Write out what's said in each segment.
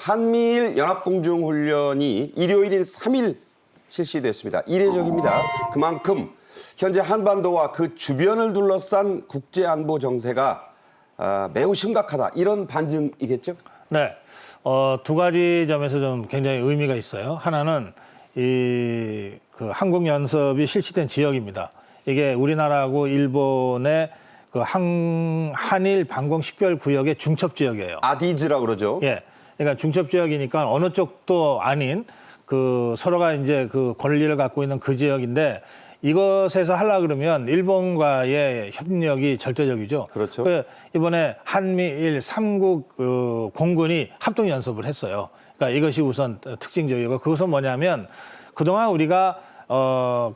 한미일 연합공중훈련이 일요일인 3일 실시됐습니다. 이례적입니다. 그만큼 현재 한반도와 그 주변을 둘러싼 국제안보 정세가 매우 심각하다. 이런 반증이겠죠? 네. 두 가지 점에서 좀 굉장히 의미가 있어요. 하나는 그 한국 연습이 실시된 지역입니다. 이게 우리나라하고 일본의 그 한일 방공 식별 구역의 중첩 지역이에요. 아디즈라고 그러죠. 예. 그러니까 중첩 지역이니까 어느 쪽도 아닌 그 서로가 이제 그 권리를 갖고 있는 그 지역인데 이것에서 하려 그러면 일본과의 협력이 절대적이죠. 그렇죠. 이번에 한미일 3국 공군이 합동 연습을 했어요. 그러니까 이것이 우선 특징적이고 그것은 뭐냐면 그동안 우리가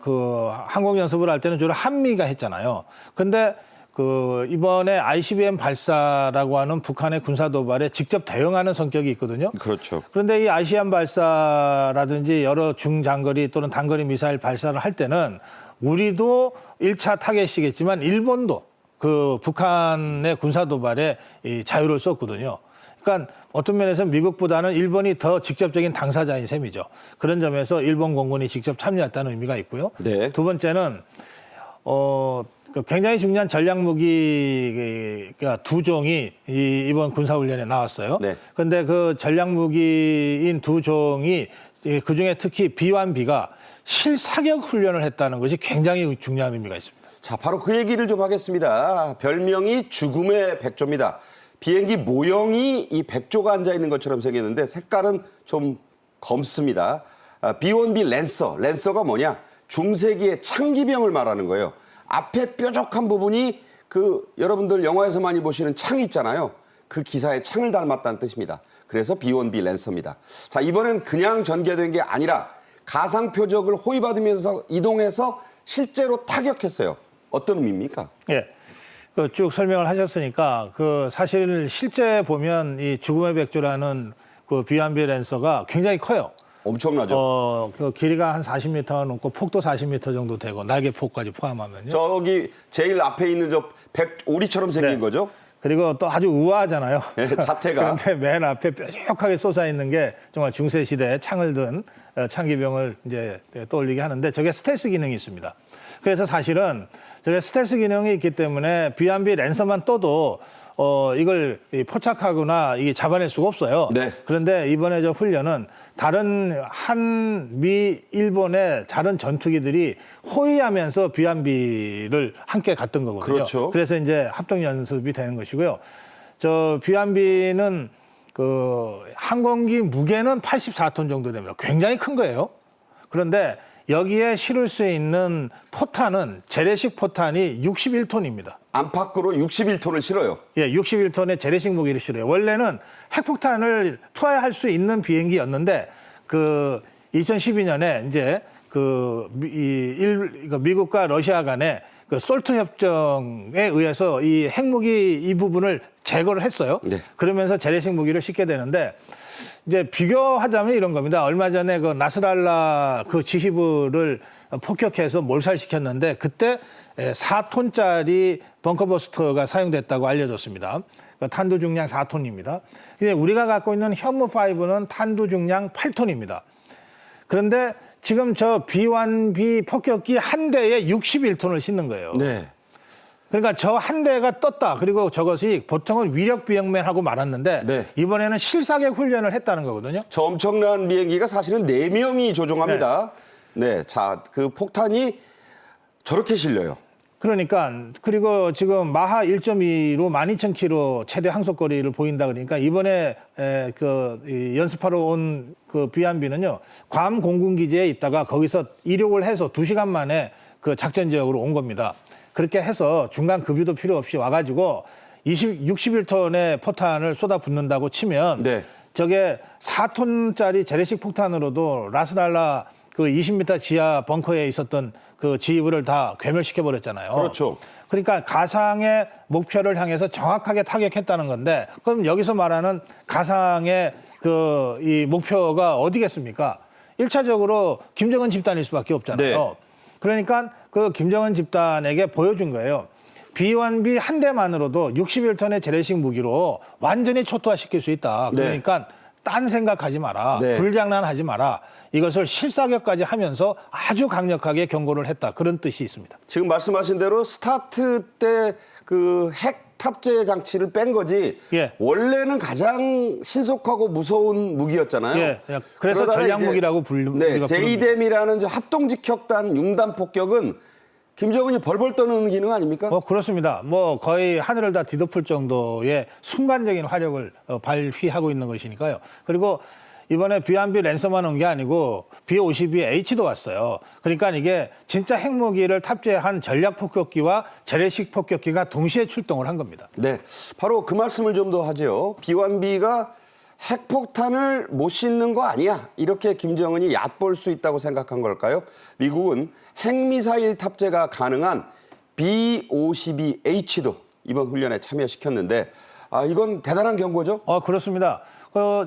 그 항공 연습을 할 때는 주로 한미가 했잖아요. 근데 그 이번에 ICBM 발사라고 하는 북한의 군사 도발에 직접 대응하는 성격이 있거든요. 그렇죠. 그런데 이 ICBM 발사라든지 여러 중장거리 또는 단거리 미사일 발사를 할 때는 우리도 1차 타겟이겠지만 일본도 그 북한의 군사 도발에 이 자유를 썼거든요. 그러니까 어떤 면에서 미국보다는 일본이 더 직접적인 당사자인 셈이죠. 그런 점에서 일본 공군이 직접 참여했다는 의미가 있고요. 네. 두 번째는 굉장히 중요한 전략 무기가 두 종이 이번 군사훈련에 나왔어요. 네. 그런데 그 전략 무기인 두 종이 그 중에 특히 B1B가 실사격 훈련을 했다는 것이 굉장히 중요한 의미가 있습니다. 자, 바로 그 얘기를 좀 하겠습니다. 별명이 죽음의 백조입니다. 비행기 모형이 이 백조가 앉아 있는 것처럼 생겼는데 색깔은 좀 검습니다. B1B 랜서. 랜서가 뭐냐? 중세기의 창기병을 말하는 거예요. 앞에 뾰족한 부분이 그 여러분들 영화에서 많이 보시는 창 있잖아요. 그 기사의 창을 닮았다는 뜻입니다. 그래서 B1B 랜서입니다. 자, 이번엔 그냥 전개된 게 아니라 가상 표적을 호위받으면서 이동해서 실제로 타격했어요. 어떤 의미입니까? 예. 그 쭉 설명을 하셨으니까 그 사실 실제 보면 이 죽음의 백조라는 그 B1B 랜서가 굉장히 커요. 엄청나죠. 그 길이가 한 40m 넘고 폭도 40m 정도 되고 날개폭까지 포함하면요. 저기 제일 앞에 있는 저 오리처럼 생긴 네. 거죠? 그리고 또 아주 우아하잖아요. 네, 자태가. 그런데 맨 앞에 뾰족하게 솟아 있는 게 정말 중세 시대에 창을 든 창기병을 이제 떠올리게 하는데 저게 스텔스 기능이 있습니다. 그래서 사실은 저게 스텔스 기능이 있기 때문에 B1B 랜서만 떠도 이걸 포착하거나 이게 잡아낼 수가 없어요. 네. 그런데 이번에 저 훈련은 다른 한미 일본의 다른 전투기들이 호위하면서 B1B를 함께 갔던 거거든요. 그렇죠. 그래서 이제 합동 연습이 되는 것이고요. 저 B1B는 그 항공기 무게는 84톤 정도 됩니다. 굉장히 큰 거예요. 그런데 여기에 실을 수 있는 포탄은 재래식 포탄이 61톤입니다. 안팎으로 61톤을 실어요. 예, 61톤의 재래식 무기를 실어요. 원래는 핵폭탄을 투하할 수 있는 비행기였는데 그 2012년에 이제 미국과 러시아 간의 그 솔트 협정에 의해서 이 핵무기 이 부분을 제거를 했어요. 네. 그러면서 재래식 무기를 싣게 되는데 이제 비교하자면 이런 겁니다. 얼마 전에 그 나스랄라 그 지휘부를 폭격해서 몰살시켰는데 그때 4톤짜리 벙커버스터가 사용됐다고 알려졌습니다. 탄두 중량 4톤입니다. 근데 우리가 갖고 있는 현무5는 탄두 중량 8톤입니다. 그런데 지금 저 B1B 폭격기 한 대에 61톤을 싣는 거예요. 네. 그러니까 저 한 대가 떴다. 그리고 저것이 보통은 위력 비행만 하고 말았는데 네. 이번에는 실사격 훈련을 했다는 거거든요. 저 엄청난 비행기가 사실은 4명이 조종합니다. 네. 자, 그 폭탄이 저렇게 실려요. 그러니까 그리고 지금 마하 1.2로 12,000km 최대 항속거리를 보인다 그러니까 이번에 이 연습하러 온 그 B1B는요. 괌 공군기지에 있다가 거기서 이륙을 해서 2시간 만에 그 작전 지역으로 온 겁니다. 그렇게 해서 중간 급유도 필요 없이 와가지고 61톤의 포탄을 쏟아붓는다고 치면 네. 저게 4톤짜리 재래식 폭탄으로도 라스랄라 그 20m 지하 벙커에 있었던 그 지휘부를 다 괴멸시켜버렸잖아요. 그렇죠. 그러니까 가상의 목표를 향해서 정확하게 타격했다는 건데 그럼 여기서 말하는 가상의 이 목표가 어디겠습니까? 1차적으로 김정은 집단일 수밖에 없잖아요. 네. 그러니까 그 김정은 집단에게 보여준 거예요. B1B 한 대만으로도 61톤의 재래식 무기로 완전히 초토화시킬 수 있다. 그러니까 딴 생각하지 마라. 네. 불장난하지 마라. 이것을 실사격까지 하면서 아주 강력하게 경고를 했다. 그런 뜻이 있습니다. 지금 말씀하신 대로 스타트 때 그 핵 탑재 장치를 뺀 거지. 예. 원래는 가장 신속하고 무서운 무기였잖아요. 예. 그래서 그러다가 전략 이제 무기라고 네, 부릅니다. 제이뎀이라는 저 합동직격단 융단 폭격은 김정은이 벌벌 떠는 기능 아닙니까? 그렇습니다. 뭐 거의 하늘을 다 뒤덮을 정도의 순간적인 화력을 발휘하고 있는 것이니까요. 그리고 이번에 B1B 랜섬만 온 게 아니고 B-52H도 왔어요. 그러니까 이게 진짜 핵무기를 탑재한 전략 폭격기와 재래식 폭격기가 동시에 출동을 한 겁니다. 네, 바로 그 말씀을 좀 더 하죠. B1B가 핵폭탄을 못 싣는 거 아니야. 이렇게 김정은이 얕볼 수 있다고 생각한 걸까요? 미국은 핵미사일 탑재가 가능한 B-52H도 이번 훈련에 참여시켰는데 이건 대단한 경고죠? 그렇습니다.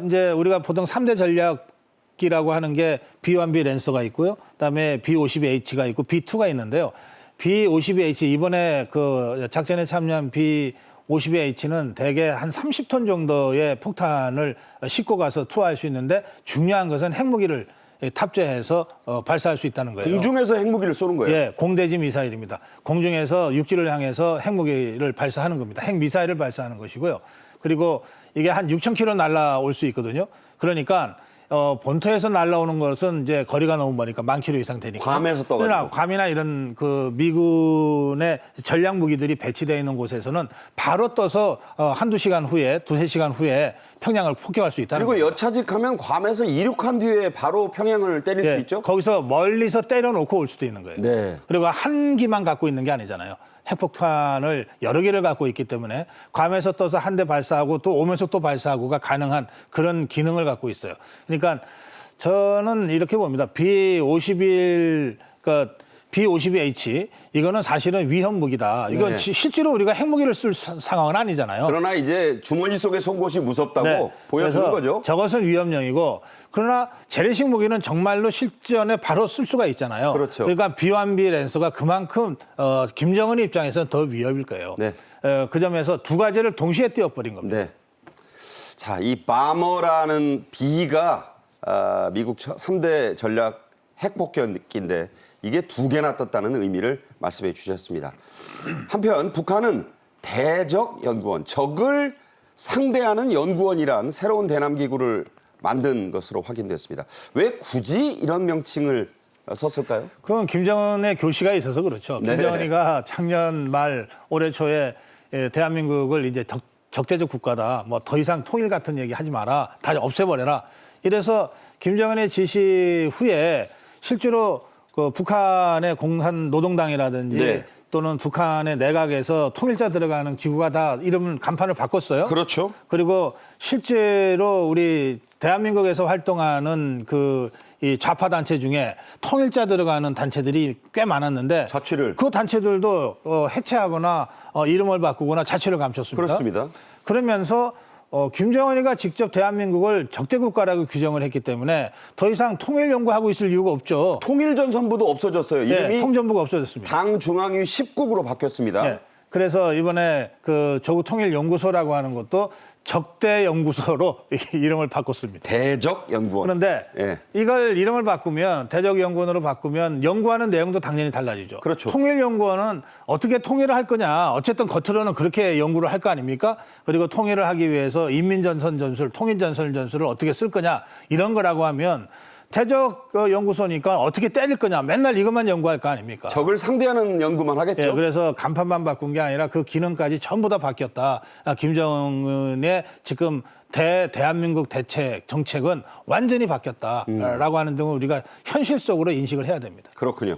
이제 우리가 보통 3대 전략기라고 하는 게 B1B 랜서가 있고요. 그다음에 B-52H가 있고 B2가 있는데요. B-52H 이번에 그 작전에 참여한 B-52H는 대개 한 30톤 정도의 폭탄을 싣고 가서 투하할 수 있는데 중요한 것은 핵무기를 탑재해서 발사할 수 있다는 거예요. 공중에서 핵무기를 쏘는 거예요? 예, 공대지 미사일입니다. 공중에서 육지를 향해서 핵무기를 발사하는 겁니다. 핵미사일을 발사하는 것이고요. 그리고 이게 한 6,000km 날아올 수 있거든요. 그러니까 본토에서 날아오는 것은 이제 거리가 너무 머니까 10,000km 이상 되니까. 괌에서 떠가지고. 그러나 괌이나 이런 그 미군의 전략 무기들이 배치되어 있는 곳에서는 바로 떠서 한두 시간 후에, 두세 시간 후에 평양을 폭격할 수 있다는 그리고 거예요. 여차직하면 괌에서 이륙한 뒤에 바로 평양을 때릴 수 있죠? 거기서 멀리서 때려놓고 올 수도 있는 거예요. 네. 그리고 한 기만 갖고 있는 게 아니잖아요. 핵폭탄을 여러 개를 갖고 있기 때문에 괌에서 떠서 한 대 발사하고 또 오면서 또 발사하고가 가능한 그런 기능을 갖고 있어요. 그러니까 저는 이렇게 봅니다. B-51, 그러니까 B-52H 이거는 사실은 위험 무기다. 이건 네. 실제로 우리가 핵무기를 쓸 상황은 아니잖아요. 그러나 이제 주머니 속에 속옷이 무섭다고 네. 보여주는 그래서 거죠. 저것은 위험령이고 그러나 재래식 무기는 정말로 실전에 바로 쓸 수가 있잖아요. 그렇죠. 그러니까 B1B 랜서가 그만큼 김정은 입장에서는 더 위협일 거예요. 네. 그 점에서 두 가지를 동시에 띄워버린 겁니다. 네. 자, 이 바머라는 B가 미국 3대 전략 핵폭격기인데 이게 2개나 떴다는 의미를 말씀해 주셨습니다. 한편 북한은 대적연구원, 적을 상대하는 연구원이란 새로운 대남기구를 만든 것으로 확인됐습니다. 왜 굳이 이런 명칭을 썼을까요? 그건 김정은의 교시가 있어서 그렇죠. 네. 김정은이가 작년 말 올해 초에 대한민국을 이제 적대적 국가다. 뭐 더 이상 통일 같은 얘기 하지 마라. 다 없애버려라. 이래서 김정은의 지시 후에 실제로 그 북한의 공산노동당이라든지 네. 또는 북한의 내각에서 통일자 들어가는 기구가 다 이름을 간판을 바꿨어요. 그렇죠. 그리고 실제로 우리 대한민국에서 활동하는 이 좌파 단체 중에 통일자 들어가는 단체들이 꽤 많았는데 자취를. 그 단체들도 해체하거나 이름을 바꾸거나 자취를 감췄습니다. 그렇습니다. 그러면서 김정은이가 직접 대한민국을 적대국가라고 규정을 했기 때문에 더 이상 통일 연구하고 있을 이유가 없죠. 통일전선부도 없어졌어요. 이름이 네, 통전부가 없어졌습니다. 당 중앙위 10국으로 바뀌었습니다. 네. 그래서 이번에 그 조국통일연구소라고 하는 것도 적대연구소로 이름을 바꿨습니다. 대적연구원. 그런데 예. 이걸 이름을 바꾸면 대적연구원으로 바꾸면 연구하는 내용도 당연히 달라지죠. 그렇죠. 통일연구원은 어떻게 통일을 할 거냐. 어쨌든 겉으로는 그렇게 연구를 할 거 아닙니까? 그리고 통일을 하기 위해서 인민전선 전술, 통일전선 전술을 어떻게 쓸 거냐. 이런 거라고 하면 대적 연구소니까 어떻게 때릴 거냐. 맨날 이것만 연구할 거 아닙니까? 적을 상대하는 연구만 하겠죠. 예, 그래서 간판만 바꾼 게 아니라 그 기능까지 전부 다 바뀌었다. 김정은의 지금 대한민국 대책 정책은 완전히 바뀌었다라고 하는 등을 우리가 현실 속으로 인식을 해야 됩니다. 그렇군요.